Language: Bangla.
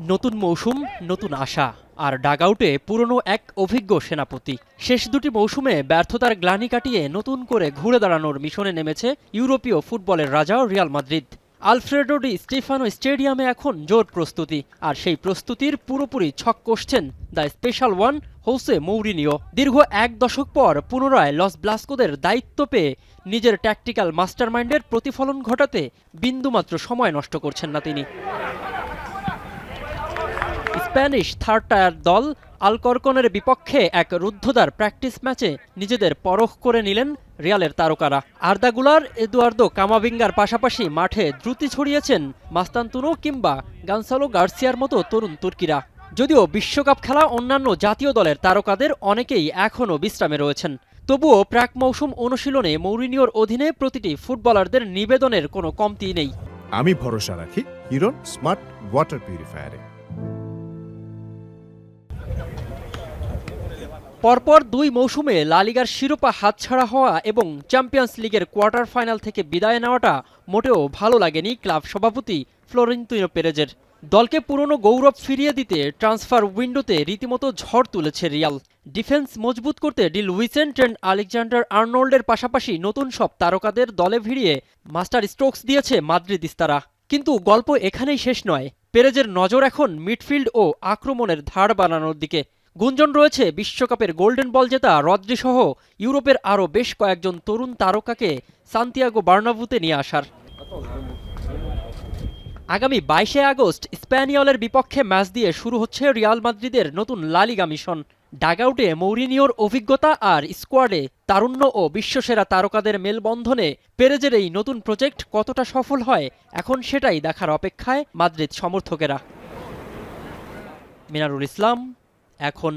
নতুন মৌসুম, নতুন আশা আর ডাগআউটে পুরনো এক অভিজ্ঞ সেনাপতি। শেষ দুটি মৌসুমে ব্যর্থতার গ্লানি কাটিয়ে নতুন করে ঘুরে দাঁড়ানোর মিশনে নেমেছে ইউরোপীয় ফুটবলের রাজা Real Madrid. Alfredo Di Stefano স্টেডিয়ামে এখন জোর প্রস্তুতি, আর সেই প্রস্তুতির পুরোপুরি ছক কষছেন দ্য স্পেশাল ওয়ান হোসে মৌরিনিও। দীর্ঘ এক দশক পর পুনরায় লস ব্লাস্কোদের দায়িত্ব পেয়ে নিজের ট্যাকটিক্যাল মাস্টারমাইন্ডের প্রতিফলন ঘটাতে বিন্দুমাত্র সময় নষ্ট করছেন না তিনি। স্প্যানিশ থার্ড টায়ার দল আলকরকনের বিপক্ষে এক রুদ্ধদ্বার প্র্যাকটিস ম্যাচে নিজেদের পরখ করে নিলেন রিয়ালের তারকারা। আর্দা গুলার, এদুয়ার্দো কামাভিঙ্গার পাশাপাশি মাঠে দ্রুতি ছড়িয়েছেন মাস্তান্তুনো কিংবা গানসালো গার্সিয়ার মতো তরুণ তুর্কিরা। যদিও বিশ্বকাপ খেলা অন্যান্য জাতীয় দলের তারকাদের অনেকেই এখনও বিশ্রামে রয়েছেন, তবুও প্রাক মৌসুম অনুশীলনে মৌরিনিওর অধীনে প্রতিটি ফুটবলারদের নিবেদনের কোনো কমতি নেই। আমি ভরসা রাখি হিরন স্মার্ট ওয়াটার পিউরিফায়ারে। পরপর দুই মৌসুমে লা লিগার শিরোপা হাতছাড়া হওয়া এবং চ্যাম্পিয়ন্স লিগের কোয়ার্টার ফাইনাল থেকে বিদায় নেওয়াটা মোটেও ভালো লাগেনি ক্লাব সভাপতি ফ্লোরেন্তিনো পেরেজের। দলকে পুরনো গৌরব ফিরিয়ে দিতে ট্রান্সফার উইন্ডোতে রীতিমতো ঝড় তুলেছে রিয়াল। ডিফেন্স মজবুত করতে ডি লুইসেন ট্রেন্ট আলেকজান্ডার আর্নল্ডের পাশাপাশি নতুন সব তারকাদের দলে ভিড়িয়ে মাস্টার স্ট্রোকস দিয়েছে মাদ্রিদিস্তারা। কিন্তু গল্প এখানেই শেষ নয়। পেরেজের নজর এখন মিডফিল্ড ও আক্রমণের ধার বানানোর দিকে। গুঞ্জন রয়েছে বিশ্বকাপের গোল্ডেন বল জেতা রদ্রি সহ ইউরোপের আরও বেশ কয়েকজন তরুণ তারকাকে সান্তিয়াগো বার্নাব্যুতে নিয়ে আসার। আগামী 22 আগস্ট স্প্যানিয়লের বিপক্ষে ম্যাচ দিয়ে শুরু হচ্ছে রিয়াল মাদ্রিদের নতুন লা লিগা মিশন। ডাগআউটে মৌরিনিওর অভিজ্ঞতা আর স্কোয়াডে তারুণ্য ও বিশ্বসেরা তারকাদের মেলবন্ধনে পেরেজের এই নতুন প্রজেক্ট কতটা সফল হয়, এখন সেটাই দেখার অপেক্ষায় মাদ্রিদ সমর্থকেরা। মিনারুল ইসলাম, এখন।